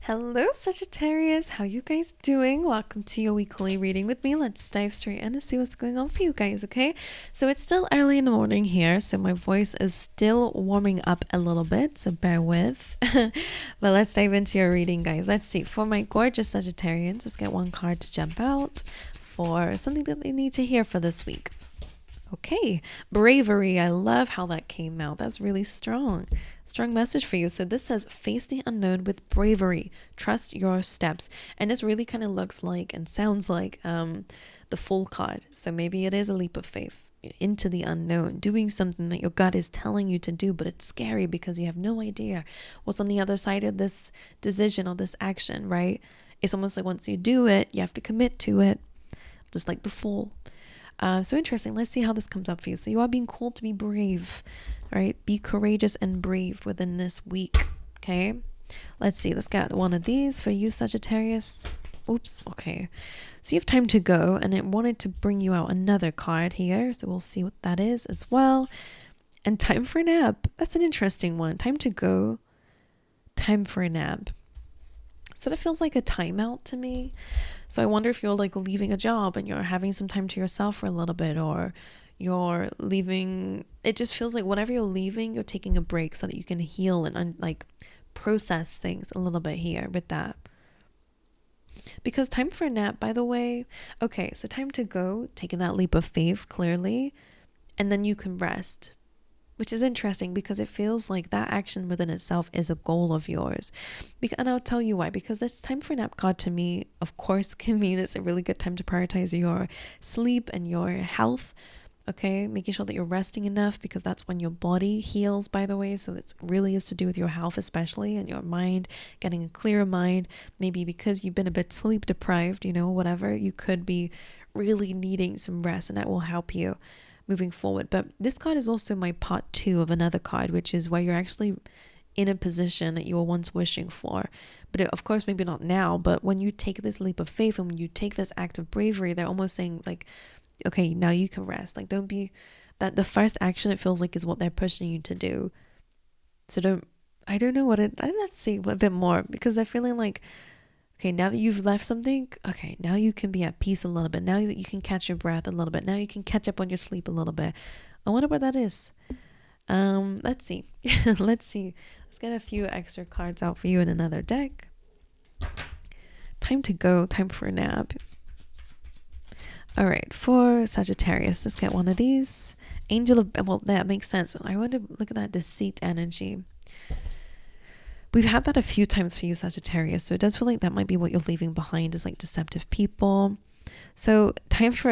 Hello, Sagittarius. How you guys doing? Welcome to your weekly reading with me. Let's dive straight in and see what's going on for you guys, okay? So it's still early in the morning here, so my voice is still warming up a little bit, so bear with. But let's dive into your reading, guys. Let's see. For my gorgeous Sagittarians, let's get one card to jump out for something that they need to hear for this week. Okay, bravery. I love how that came out. That's really strong. Strong message for you. So this says, face the unknown with bravery. Trust your steps. And this really kind of looks like and sounds like the Fool card. So maybe it is a leap of faith into the unknown, doing something that your gut is telling you to do, but it's scary because you have no idea what's on the other side of this decision or this action, right? It's almost like once you do it, you have to commit to it, just like the Fool. So interesting. Let's see how this comes up for you. So you are being called to be brave, right? Be courageous and brave within this week. Okay. Let's see. Let's get one of these for you, Sagittarius. Oops. Okay. So you have time to go, and it wanted to bring you out another card here. So we'll see what that is as well. And time for a nap. That's an interesting one. Time to go. Time for a nap. So that feels like a timeout to me. So I wonder if you're like leaving a job and you're having some time to yourself for a little bit, or you're leaving. It just feels like whenever you're leaving, you're taking a break so that you can heal and like process things a little bit here with that. Because time for a nap, by the way. Okay, so time to go, taking that leap of faith clearly, and then you can rest. Which is interesting because it feels like that action within itself is a goal of yours. And I'll tell you why. Because this time for nap card to me, of course, can mean it's a really good time to prioritize your sleep and your health. Okay, making sure that you're resting enough, because that's when your body heals, by the way. So it really is to do with your health, especially, and your mind, getting a clearer mind. Maybe because you've been a bit sleep deprived, whatever, you could be really needing some rest, and that will help you moving forward. But this card is also my part 2 of another card, which is where you're actually in a position that you were once wishing for. But of course, maybe not now, but when you take this leap of faith and when you take this act of bravery, they're almost saying like, okay, now you can rest. Like, don't be that the first action, it feels like, is what they're pushing you to do. So I don't know let's see a bit more, because they're feeling like, okay, now that you've left something, okay, now you can be at peace a little bit. Now that you can catch your breath a little bit. Now you can catch up on your sleep a little bit. I wonder what that is. Let's see. Let's see. Let's get a few extra cards out for you in another deck. Time to go. Time for a nap. All right, for Sagittarius, let's get one of these. Angel of, well, that makes sense. I want to look at that deceit energy. We've had that a few times for you, Sagittarius. So it does feel like that might be what you're leaving behind, is like deceptive people. So time for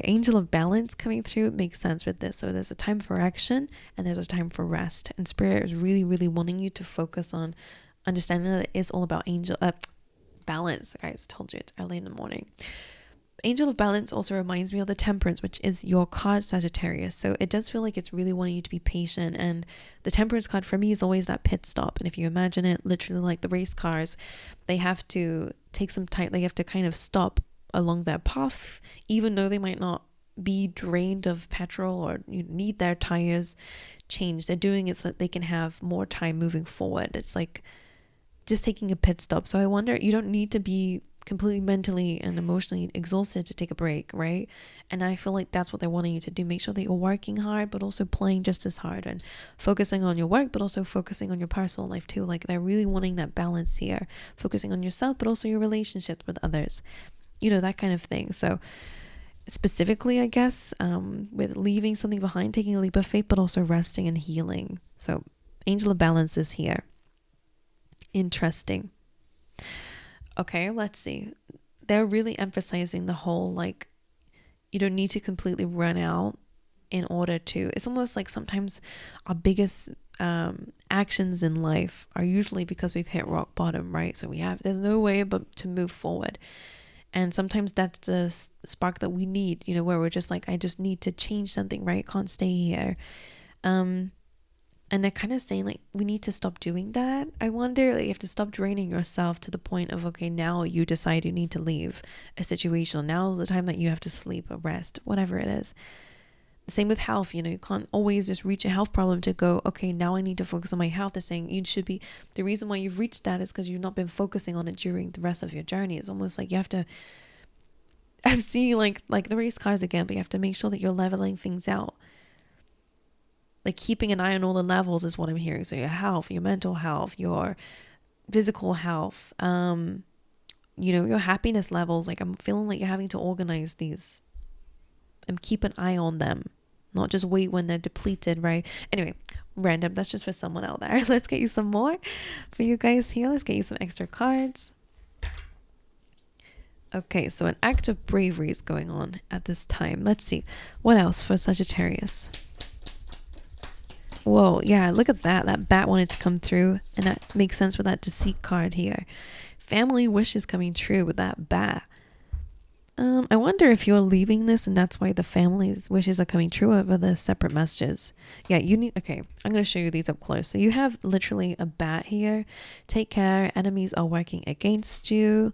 Angel of Balance coming through makes sense with this. So there's a time for action and there's a time for rest. And Spirit is really, really wanting you to focus on understanding that it is all about balance. Guys, told you it's early in the morning. Angel of Balance also reminds me of the Temperance, which is your card, Sagittarius. So it does feel like it's really wanting you to be patient. And the Temperance card for me is always that pit stop. And if you imagine it literally like the race cars, they have to take some time. They have to kind of stop along their path, even though they might not be drained of petrol or you need their tires changed. They're doing it so that they can have more time moving forward. It's like just taking a pit stop. So I wonder, you don't need to be completely mentally and emotionally exhausted to take a break, right? And I feel like that's what they're wanting you to do. Make sure that you're working hard, but also playing just as hard, and focusing on your work, but also focusing on your personal life too. Like, they're really wanting that balance here, focusing on yourself, but also your relationships with others, that kind of thing. So specifically, I guess, with leaving something behind, taking a leap of faith, but also resting and healing. So Angel of Balance is here. Interesting. Okay, let's see. They're really emphasizing the whole, like, you don't need to completely run out in order to. It's almost like sometimes our biggest actions in life are usually because we've hit rock bottom, right? So there's no way but to move forward. And sometimes that's the spark that we need, where we're just like, I just need to change something, right? Can't stay here. And they're kind of saying, like, we need to stop doing that. I wonder, like, you have to stop draining yourself to the point of, okay, now you decide you need to leave a situation. Now is the time that you have to sleep or rest, whatever it is. Same with health, you know, you can't always just reach a health problem to go, okay, now I need to focus on my health. They're saying you should be, the reason why you've reached that is because you've not been focusing on it during the rest of your journey. It's almost like you have to, I'm seeing like the race cars again, but you have to make sure that you're leveling things out. Like keeping an eye on all the levels is what I'm hearing. So your health, your mental health, your physical health, you know, your happiness levels. Like I'm feeling like you're having to organize these and keep an eye on them, not just wait when they're depleted, right? Anyway, random, that's just for someone out there. Let's get you some more for you guys here. Let's get you some extra cards. Okay, so an act of bravery is going on at this time. Let's see what else for Sagittarius. Whoa, yeah, look at that. That bat wanted to come through, and that makes sense with that deceit card here. Family wishes coming true with that bat. I wonder if you're leaving this and that's why the family's wishes are coming true over the separate messages. Yeah, you need, okay, I'm going to show you these up close. So you have literally a bat here. Take care. Enemies are working against you.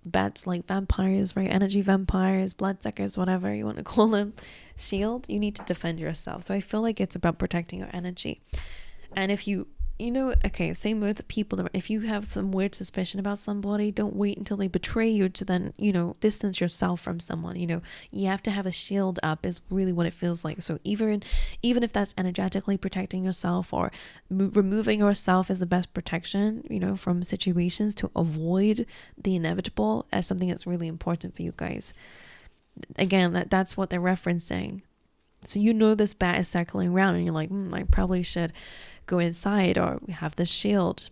Bats like vampires, right? Energy vampires, bloodsuckers, whatever you want to call them. Shield, you need to defend yourself. So I feel like it's about protecting your energy. And if you know, okay, same with people. If you have some weird suspicion about somebody, don't wait until they betray you to then, you know, distance yourself from someone. You know, you have to have a shield up is really what it feels like. So even if that's energetically protecting yourself or removing yourself as the best protection, you know, from situations to avoid the inevitable as something that's really important for you guys. Again, that's what they're referencing. So you know this bat is circling around and you're like, I probably should go inside or have this shield.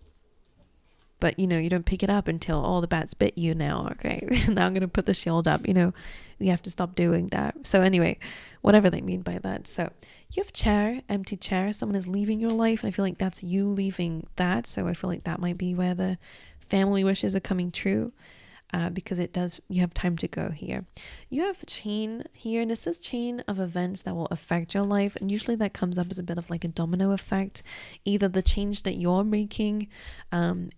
But, you know, you don't pick it up until, the bats bit you now. Okay, now I'm going to put the shield up. You know, you have to stop doing that. So anyway, whatever they mean by that. So you have chair, empty chair. Someone is leaving your life. And I feel like that's you leaving that. So I feel like that might be where the family wishes are coming true. Because you have time to go here. You have chain here, and this is chain of events that will affect your life, and usually that comes up as a bit of like a domino effect. Either the change that you're making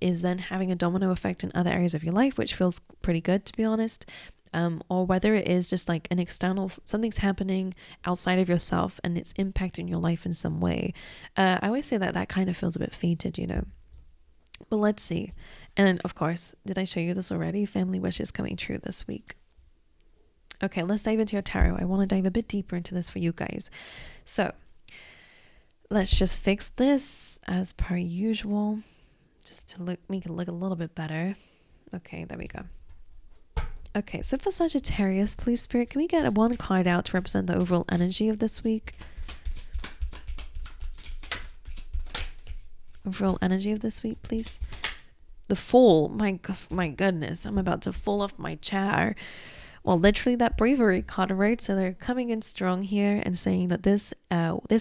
is then having a domino effect in other areas of your life, which feels pretty good, to be honest, or whether it is just like an external, something's happening outside of yourself and it's impacting your life in some way. I always say that kind of feels a bit fated, you know. But let's see. And then, of course, did I show you this already? Family wishes coming true this week. Okay, let's dive into your tarot. I want to dive a bit deeper into this for you guys. So let's just fix this as per usual, just to make it look a little bit better. Okay, there we go. Okay, so for Sagittarius, please, Spirit, can we get one card out to represent the overall energy of this week? Overall energy of this week, please. The Fool. My goodness, I'm about to fall off my chair. Well, literally that bravery card, right? So they're coming in strong here and saying that this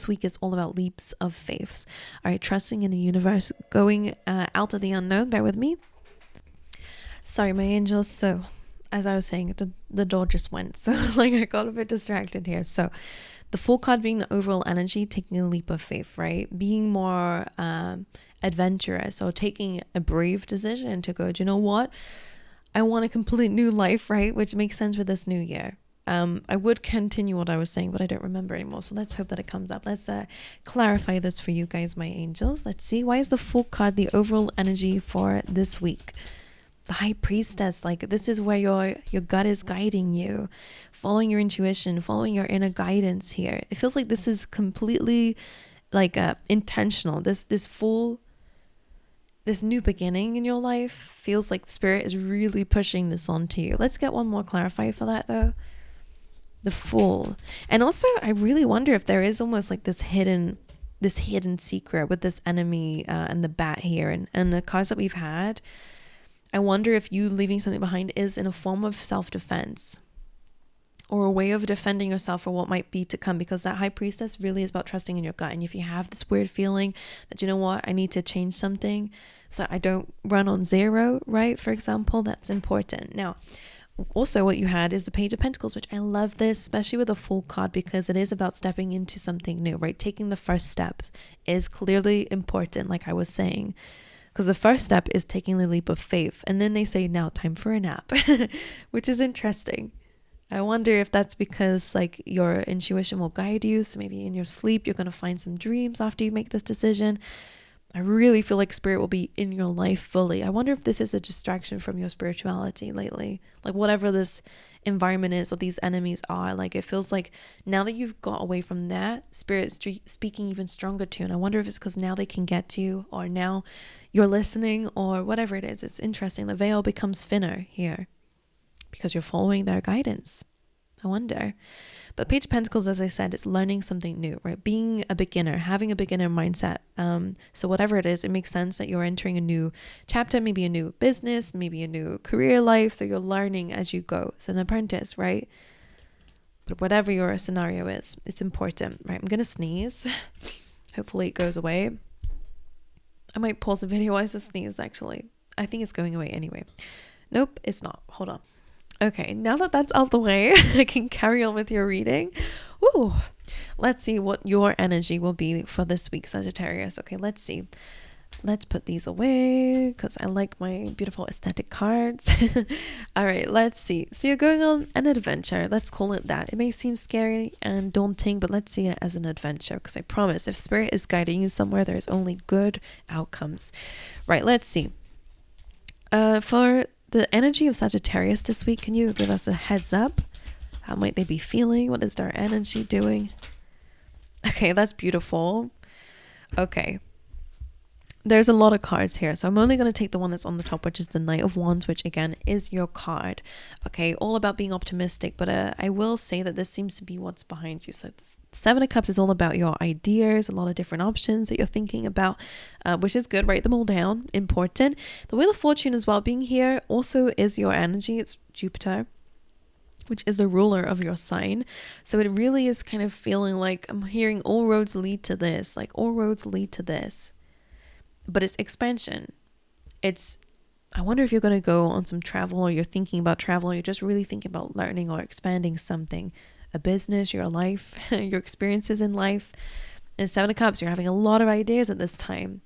week is all about leaps of faith. All right, trusting in the universe, going out of the unknown. Bear with me. Sorry, my angels. So, as I was saying, the door just went. So, I got a bit distracted here. So, the Fool card being the overall energy, taking a leap of faith, right? Being more adventurous or taking a brave decision to go, do you know what? I want a complete new life, right? Which makes sense with this new year. I would continue what I was saying, but I don't remember anymore. So let's hope that it comes up. Let's clarify this for you guys, my angels. Let's see. Why is the Fool card the overall energy for this week? The High Priestess, this is where your gut is guiding you, following your intuition, following your inner guidance here. It feels like this is completely intentional. This new beginning in your life feels like Spirit is really pushing this onto you. Let's get one more clarifier for that though. The Fool. And also I really wonder if there is almost like this hidden secret with this enemy and the bat here and the cards that we've had. I wonder if you leaving something behind is in a form of self-defense or a way of defending yourself for what might be to come, because that High Priestess really is about trusting in your gut. And if you have this weird feeling that, you know what, I need to change something so I don't run on zero, right? For example, that's important. Now, also what you had is the Page of Pentacles, which I love this, especially with a Fool card, because it is about stepping into something new, right? Taking the first steps is clearly important, like I was saying. Because the first step is taking the leap of faith. And then they say, now time for a nap, which is interesting. I wonder if that's because like your intuition will guide you. So maybe in your sleep, you're going to find some dreams after you make this decision. I really feel like spirit will be in your life fully. I wonder if this is a distraction from your spirituality lately. Like whatever this environment is or these enemies are, like it feels like now that you've got away from that, spirit's speaking even stronger to you. And I wonder if it's because now they can get to you, or now you're listening, or whatever it is. It's interesting. The veil becomes thinner here because you're following their guidance. I wonder. But Page of Pentacles, as I said, it's learning something new, right? Being a beginner, having a beginner mindset. So whatever it is, it makes sense that you're entering a new chapter, maybe a new business, maybe a new career life. So you're learning as you go. It's an apprentice, right? But whatever your scenario is, it's important, right? I'm going to sneeze. Hopefully it goes away. I might pause the video as I sneeze, actually. I think it's going away anyway. Nope, it's not. Hold on. Okay, now that that's out the way, I can carry on with your reading. Ooh, let's see what your energy will be for this week, Sagittarius. Okay, let's see. Let's put these away because I like my beautiful aesthetic cards. All right, let's see. So you're going on an adventure. Let's call it that. It may seem scary and daunting, but let's see it as an adventure, because I promise if spirit is guiding you somewhere, there's only good outcomes. Right, let's see. For the energy of Sagittarius this week, can you give us a heads up? How might they be feeling? What is their energy doing? Okay, that's beautiful. Okay. There's a lot of cards here, so I'm only going to take the one that's on the top, which is the Knight of Wands, which again is your card. Okay, all about being optimistic, but I will say that this seems to be what's behind you. So the Seven of Cups is all about your ideas, a lot of different options that you're thinking about, which is good. Write them all down. Important. The Wheel of Fortune as well being here also is your energy. It's Jupiter, which is the ruler of your sign. So it really is kind of feeling like I'm hearing all roads lead to this, like all roads lead to this. But it's expansion. It's, I wonder if you're going to go on some travel, or you're thinking about travel, or you're just really thinking about learning or expanding something, a business, your life, your experiences in life. And Seven of Cups, you're having a lot of ideas at this time,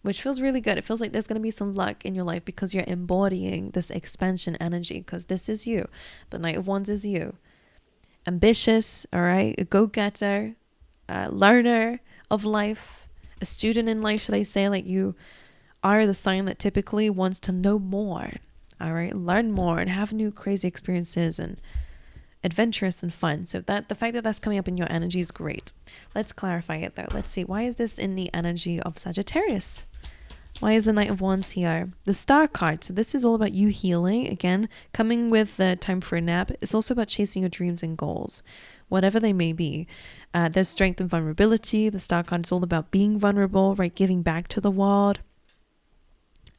which feels really good. It feels like there's going to be some luck in your life because you're embodying this expansion energy, because this is you. The Knight of Wands is you. Ambitious, all right? A go-getter, a learner of life, a student in life, should I say. Like you are the sign that typically wants to know more, all right? Learn more and have new crazy experiences and adventurous and fun. So that the fact that that's coming up in your energy is great. Let's clarify it though. Let's see, why is this in the energy of Sagittarius? Why is the Knight of Wands here? The Star card. So this is all about you healing. Again, coming with the time for a nap. It's also about chasing your dreams and goals, whatever they may be. There's strength and vulnerability. The Star card is all about being vulnerable, right? Giving back to the world.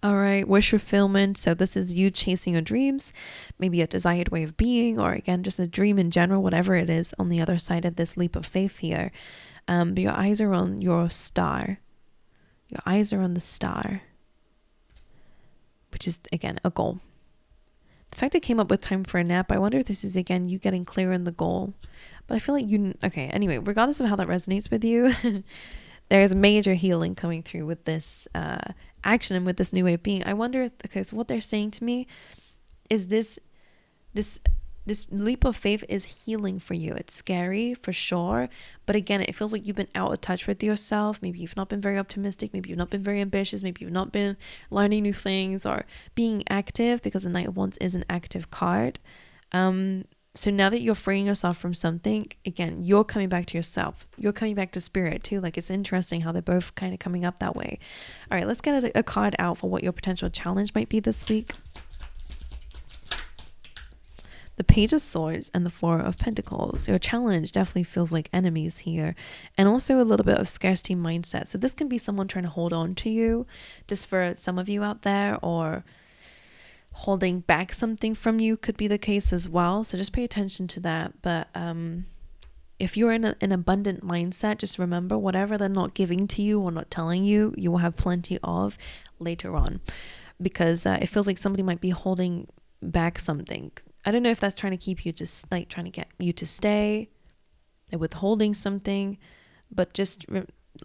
All right, wish fulfillment. So this is you chasing your dreams, maybe a desired way of being, or again, just a dream in general, whatever it is on the other side of this leap of faith here. But your eyes are on your star. Your eyes are on the star, which is, again, a goal. The fact it came up with time for a nap, I wonder if this is, again, you getting clear on the goal. But I feel like okay, anyway, regardless of how that resonates with you, there's major healing coming through with this action and with this new way of being. I wonder, okay, so what they're saying to me is this leap of faith is healing for you. It's scary for sure, but again, it feels like you've been out of touch with yourself. Maybe you've not been very optimistic, maybe you've not been very ambitious, maybe you've not been learning new things or being active, because the Knight of Wands is an active card. So now that you're freeing yourself from something, again, you're coming back to yourself. You're coming back to spirit too. Like, it's interesting how they're both kind of coming up that way. All right, let's get a card out for what your potential challenge might be this week. The Page of Swords and the Four of Pentacles. Your challenge definitely feels like enemies here, and also a little bit of scarcity mindset. So this can be someone trying to hold on to you, just for some of you out there, or holding back something from you could be the case as well. So just pay attention to that. But if you're in an abundant mindset, just remember, whatever they're not giving to you or not telling you, you will have plenty of later on, because it feels like somebody might be holding back something. I don't know if that's trying to keep you, just like trying to get you to stay, withholding something, but just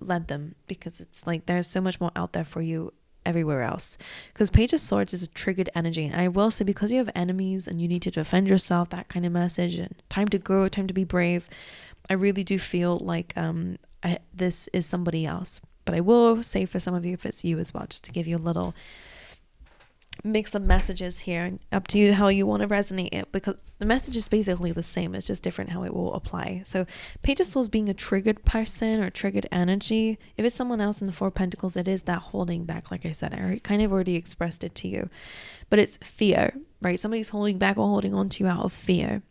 let them, because it's like there's so much more out there for you everywhere else. Because Page of Swords is a triggered energy, and I will say, because you have enemies and you need to defend yourself, that kind of message, and time to grow, time to be brave, I really do feel like this is somebody else. But I will say for some of you, if it's you as well, just to give you a little mix of messages here, up to you how you want to resonate it, because the message is basically the same. It's just different how it will apply. So Page of Swords being a triggered person or triggered energy, if it's someone else in the Four of Pentacles, it is that holding back. Like I said, I kind of already expressed it to you, but it's fear, right? Somebody's holding back or holding on to you out of fear.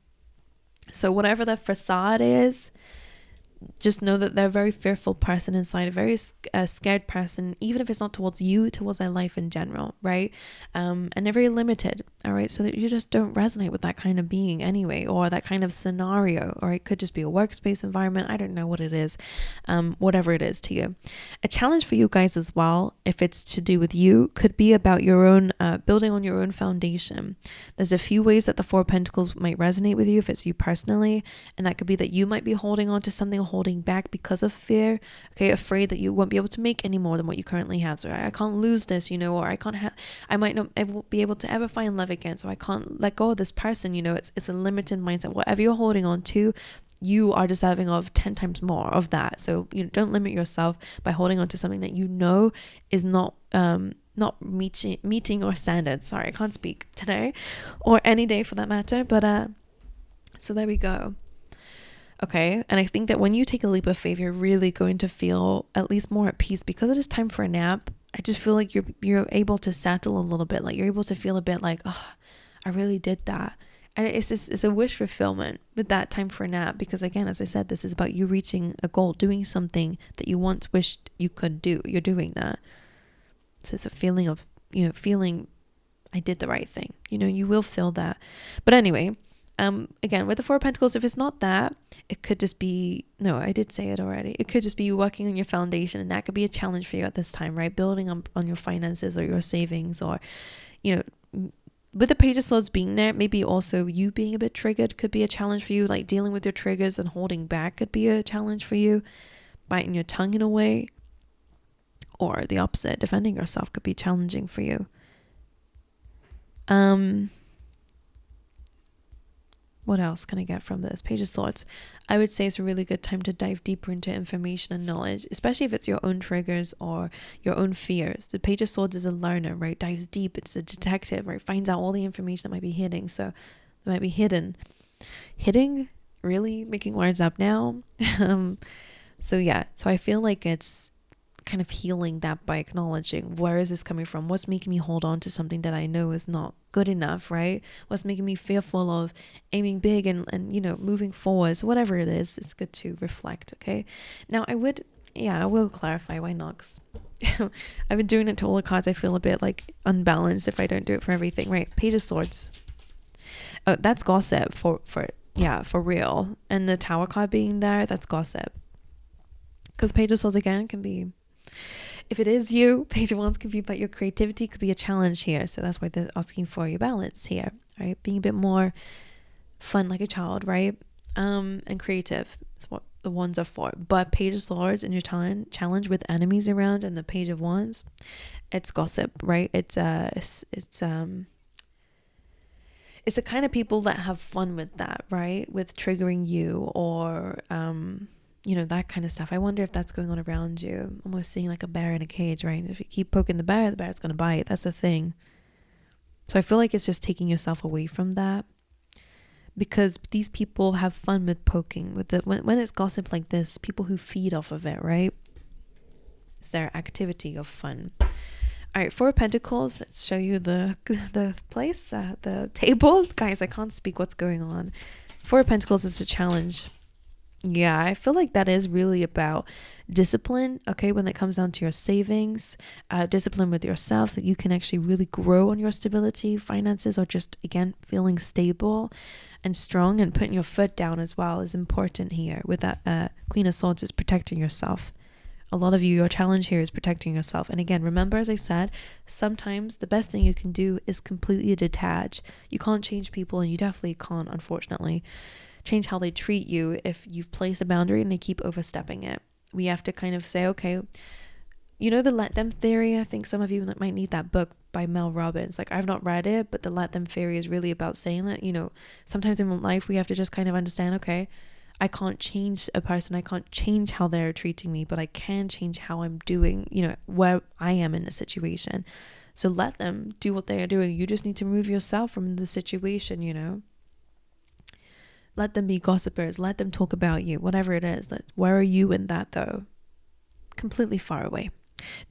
So whatever the facade is, just know that they're a very fearful person inside, a very scared person, even if it's not towards you, towards their life in general, right? And they're very limited, all right? So that you just don't resonate with that kind of being anyway, or that kind of scenario, or it could just be a workspace environment. I don't know what it is, whatever it is to you. A challenge for you guys as well, if it's to do with you, could be about your own, building on your own foundation. There's a few ways that the Four of Pentacles might resonate with you if it's you personally, and that could be that you might be holding on to something, holding back because of fear, okay, afraid that you won't be able to make any more than what you currently have. So I can't lose this, you know, or I might not be able to ever find love again, so I can't let go of this person, you know. It's a limited mindset. Whatever you're holding on to, you are deserving of 10 times more of that. So you know, don't limit yourself by holding on to something that you know is not meeting your standards. Sorry, I can't speak today, or any day for that matter, but so there we go. Okay, and I think that when you take a leap of faith, you're really going to feel at least more at peace, because it is time for a nap. I just feel like you're able to settle a little bit, like you're able to feel a bit like, oh, I really did that. And it's a wish fulfillment with that time for a nap, because again, as I said, this is about you reaching a goal, doing something that you once wished you could do. You're doing that. So it's a feeling of, you know, feeling I did the right thing. You know, you will feel that. But anyway, again, with the Four of Pentacles, if it's not that, it could just be, no, I did say it already. It could just be you working on your foundation, and that could be a challenge for you at this time, right? Building on your finances or your savings, or, you know, with the Page of Swords being there, maybe also you being a bit triggered could be a challenge for you. Like dealing with your triggers and holding back could be a challenge for you. Biting your tongue in a way, or the opposite, defending yourself could be challenging for you. What else can I get from this? Page of Swords. I would say it's a really good time to dive deeper into information and knowledge, especially if it's your own triggers or your own fears. The Page of Swords is a learner, right? Dives deep. It's a detective, right? Finds out all the information that might be hidden. So that might be hidden. Hitting? Really? Making words up now? So yeah. So I feel like it's kind of healing that by acknowledging, where is this coming from? What's making me hold on to something that I know is not good enough, right? What's making me fearful of aiming big and you know, moving forward? So whatever it is, it's good to reflect. Okay, now I will clarify, why not? 'Cause I've been doing it to all the cards. I feel a bit like unbalanced if I don't do it for everything, right? Page of Swords. Oh, that's gossip for real. And the Tower card being there, that's gossip. Because Page of Swords again can be, if it is you, Page of Wands can be about your creativity, could be a challenge here. So that's why they're asking for your balance here, right? Being a bit more fun like a child, right? And creative is what the Wands are for. But Page of Swords and your challenge with enemies around, and the Page of Wands, it's gossip, right? It's the kind of people that have fun with that, right? With triggering you, or you know, that kind of stuff. I wonder if that's going on around you. Almost seeing like a bear in a cage, right? If you keep poking the bear's going to bite. That's the thing. So I feel like it's just taking yourself away from that, because these people have fun with poking. With when it's gossip like this, people who feed off of it, right? It's their activity of fun. All right, Four of Pentacles. Let's show you the place, the table. Guys, I can't speak what's going on. Four of Pentacles is a challenge. Yeah, I feel like that is really about discipline, okay, when it comes down to your savings, discipline with yourself, so you can actually really grow on your stability, finances, or just, again, feeling stable and strong, and putting your foot down as well is important here. With that Queen of Swords is protecting yourself. A lot of you, your challenge here is protecting yourself. And again, remember, as I said, sometimes the best thing you can do is completely detach. You can't change people, and you definitely can't, unfortunately, change how they treat you if you've placed a boundary and they keep overstepping it. We have to kind of say, okay, You know, the let them theory? I think some of you might need that book by Mel Robbins. Like, I've not read it, but the let them theory is really about saying that, you know, sometimes in life we have to just kind of understand, okay, I can't change a person, I can't change how they're treating me, but I can change how I'm doing, you know, where I am in a situation. So let them do what they are doing. You just need to remove yourself from the situation, you know. Let them be gossipers, let them talk about you, whatever it is. Like, where are you in that though? Completely far away.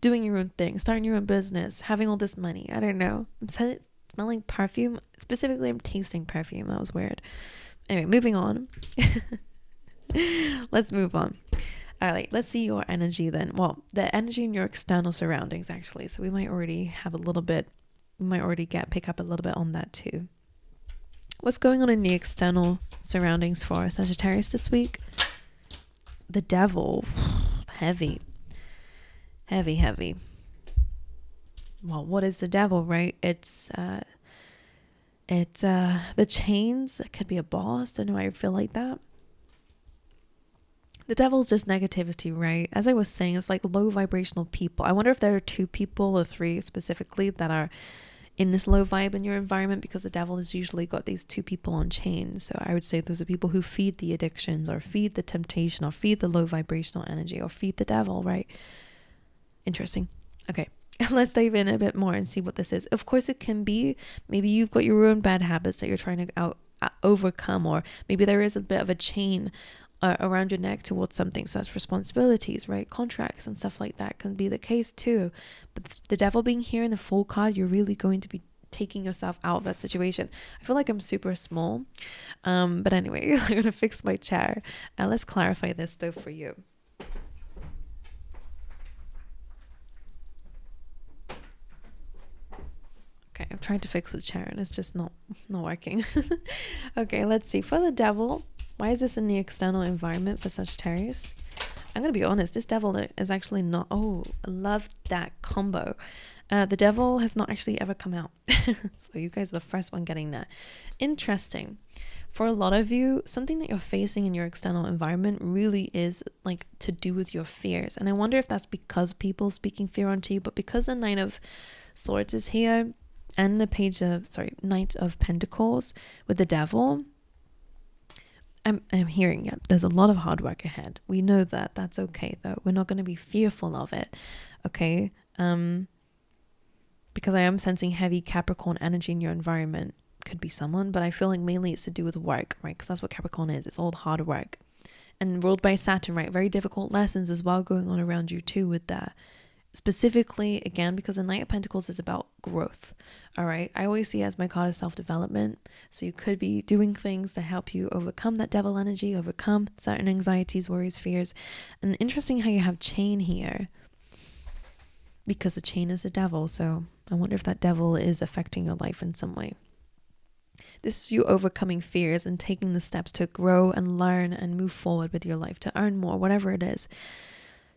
Doing your own thing, starting your own business, having all this money. I don't know. I'm smelling perfume. Specifically, I'm tasting perfume. That was weird. Anyway, moving on. Let's move on. All right, let's see your energy then. Well, the energy in your external surroundings, actually. So we might already have a little bit, we might already pick up a little bit on that too. What's going on in the external surroundings for Sagittarius this week? The Devil. Heavy. Well, what is the Devil, right? It's the chains. It could be a boss. Don't know why I feel like that. The Devil's just negativity, right? As I was saying, it's like low vibrational people. I wonder if there are 2 people or 3 specifically that are in this low vibe in your environment, because the Devil has usually got these 2 people on chains. So I would say those are people who feed the addictions, or feed the temptation, or feed the low vibrational energy, or feed the Devil, right? Interesting. Okay, let's dive in a bit more and see what this is. Of course, it can be, maybe you've got your own bad habits that you're trying to overcome, or maybe there is a bit of a chain around your neck towards something. So that's responsibilities, right? Contracts and stuff like that can be the case too. But the Devil being here in a full card, you're really going to be taking yourself out of that situation. I feel like I'm super small. But anyway, I'm going to fix my chair. Let's clarify this though for you. Okay, I'm trying to fix the chair and it's just not working. Okay, let's see. For the Devil, why is this in the external environment for Sagittarius? I'm going to be honest, this Devil is actually not... Oh, I love that combo. The Devil has not actually ever come out. So you guys are the first one getting that. Interesting. For a lot of you, something that you're facing in your external environment really is like to do with your fears. And I wonder if that's because people speaking fear onto you, but because the Knight of Swords is here, and the Knight of Pentacles with the Devil, I'm hearing it. There's a lot of hard work ahead. We know that. That's okay though. We're not going to be fearful of it. Okay. Because I am sensing heavy Capricorn energy in your environment. Could be someone, but I feel like mainly it's to do with work, right? Because that's what Capricorn is. It's all hard work. And ruled by Saturn, right? Very difficult lessons as well going on around you too with that. Specifically, again, because the Knight of Pentacles is about growth. All right. I always see it as my card of self-development. So you could be doing things to help you overcome that Devil energy, overcome certain anxieties, worries, fears. And interesting how you have chain here, because the chain is a Devil. So I wonder if that Devil is affecting your life in some way. This is you overcoming fears and taking the steps to grow and learn and move forward with your life, to earn more, whatever it is.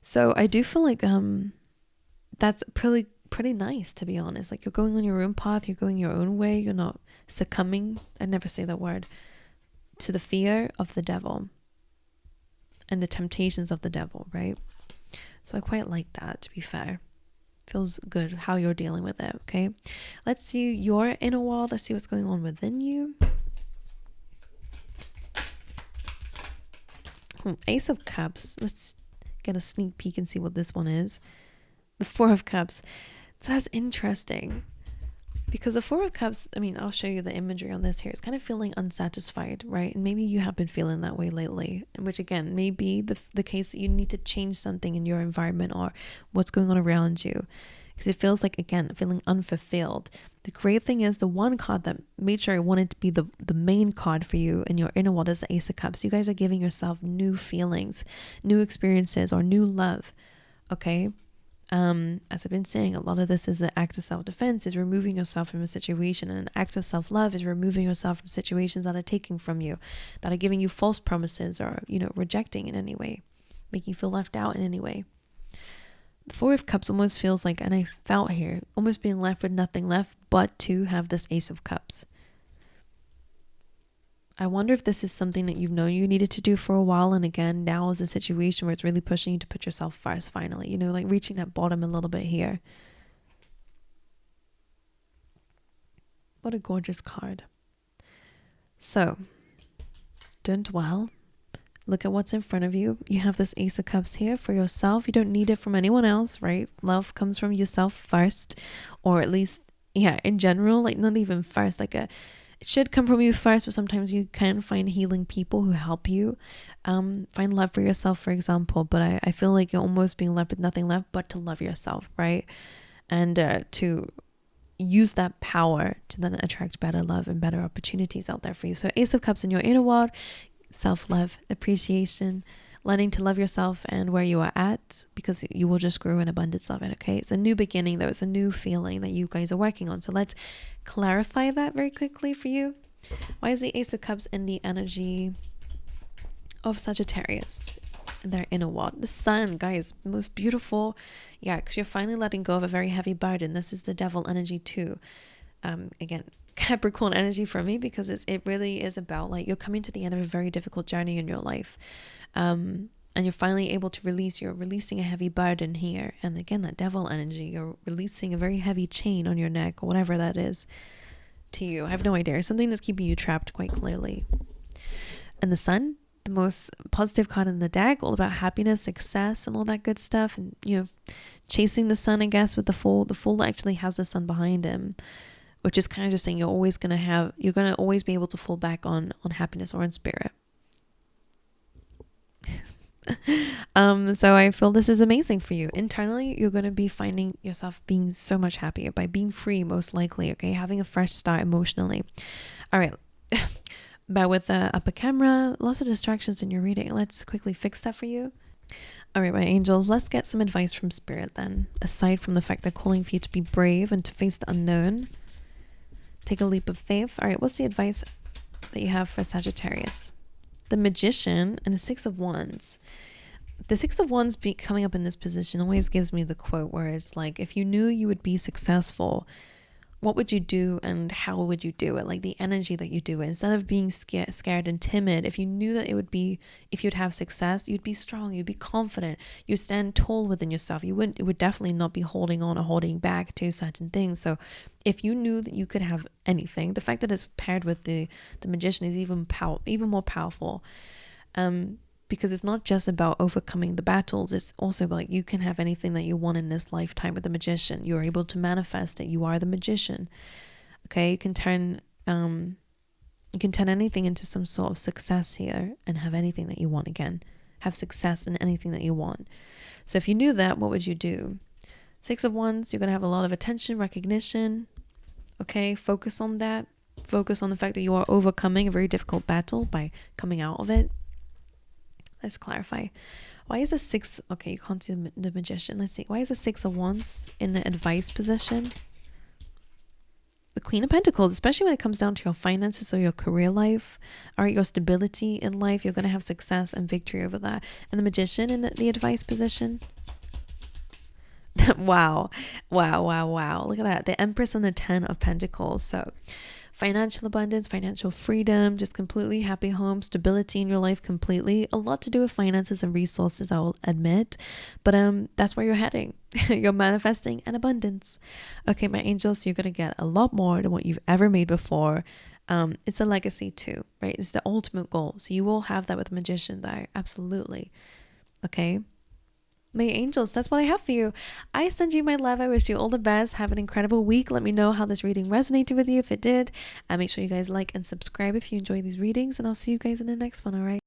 So I do feel like that's pretty nice, to be honest. Like, you're going on your own path, you're going your own way, you're not succumbing, I never say that word, to the fear of the Devil and the temptations of the Devil, right? So I quite like that, to be fair. Feels good how you're dealing with it. Okay, let's see your inner world. Let's see what's going on within you. Ace of Cups. Let's get a sneak peek and see what this one is. The Four of Cups. So that's interesting, because the Four of Cups, I mean, I'll show you the imagery on this here. It's kind of feeling unsatisfied, right? And maybe you have been feeling that way lately, which again may be the case that you need to change something in your environment or what's going on around you, because it feels like, again, feeling unfulfilled. The great thing is, the one card that made sure I wanted to be the main card for you in your inner world is the Ace of Cups. You guys are giving yourself new feelings, new experiences, or new love. Okay. As I've been saying, a lot of this is an act of self-defense, is removing yourself from a situation, and an act of self-love is removing yourself from situations that are taking from you, that are giving you false promises, or, you know, rejecting in any way, making you feel left out in any way. The Four of Cups almost feels like, and I felt here, almost being left with nothing left but to have this Ace of Cups. I wonder if this is something that you've known you needed to do for a while, and again, now is a situation where it's really pushing you to put yourself first finally, you know, like reaching that bottom a little bit here. What a gorgeous card. So, don't dwell. Look at what's in front of you. You have this Ace of Cups here for yourself. You don't need it from anyone else, right? Love comes from yourself first, or at least, yeah, in general, like not even first, like it should come from you first, but sometimes you can find healing people who help you find love for yourself, for example. But I feel like you're almost being left with nothing left but to love yourself, right? And to use that power to then attract better love and better opportunities out there for you. So Ace of Cups in your inner world, self-love, appreciation, learning to love yourself and where you are at, because you will just grow in abundance of it. Okay, it's a new beginning though. It's a new feeling that you guys are working on. So let's clarify that very quickly for you. Why is the Ace of Cups in the energy of Sagittarius in their inner world? The sun, guys, most beautiful. Yeah, because you're finally letting go of a very heavy burden. This is the devil energy too. Again, Capricorn energy for me, because it really is about like you're coming to the end of a very difficult journey in your life, and you're finally able to you're releasing a heavy burden here. And again, that devil energy, you're releasing a very heavy chain on your neck or whatever that is to you. I have no idea, something that's keeping you trapped quite clearly. And the sun, the most positive card in the deck, all about happiness, success, and all that good stuff. And you know, chasing the sun, I guess, with the fool actually has the sun behind him, which is kind of just saying you're going to always be able to fall back on happiness or in spirit. So I feel this is amazing for you. Internally, you're going to be finding yourself being so much happier by being free, most likely, okay? Having a fresh start emotionally. All right. But with the upper camera, lots of distractions in your reading. Let's quickly fix that for you. All right, my angels, let's get some advice from spirit then. Aside from the fact they're calling for you to be brave and to face the unknown, take a leap of faith. All right, what's the advice that you have for Sagittarius? The Magician and the Six of Wands. The Six of Wands coming up in this position always gives me the quote where it's like, if you knew you would be successful, what would you do and how would you do it? Like the energy that you do it. Instead of being scared and timid, if you knew that if you'd have success, you'd be strong, you'd be confident, you stand tall within yourself. It would definitely not be holding on or holding back to certain things. So if you knew that you could have anything, the fact that it's paired with the Magician is even more powerful. Because it's not just about overcoming the battles, it's also like you can have anything that you want in this lifetime with the Magician. You're able to manifest it. You are the Magician. Okay, you can turn anything into some sort of success here and have anything that you want again. Have success in anything that you want. So if you knew that, what would you do? Six of Wands, you're going to have a lot of attention, recognition. Okay, focus on that. Focus on the fact that you are overcoming a very difficult battle by coming out of it. Let's clarify. Why is the six? Okay, you can't see the Magician. Let's see. Why is the Six of Wands in the advice position? The Queen of Pentacles, especially when it comes down to your finances or your career life, or your stability in life, you're going to have success and victory over that. And the Magician in the advice position. Wow. Look at that. The Empress and the Ten of Pentacles. So financial abundance, financial freedom, just completely happy home, stability in your life completely. A lot to do with finances and resources, I'll admit. But that's where you're heading. You're manifesting an abundance. Okay, my angels, so you're going to get a lot more than what you've ever made before. It's a legacy too, right? It's the ultimate goal. So you will have that with the Magician there. Absolutely. Okay. My angels, that's what I have for you. I send you my love. I wish you all the best. Have an incredible week. Let me know how this reading resonated with you if it did. And make sure you guys like and subscribe if you enjoy these readings. And I'll see you guys in the next one, all right?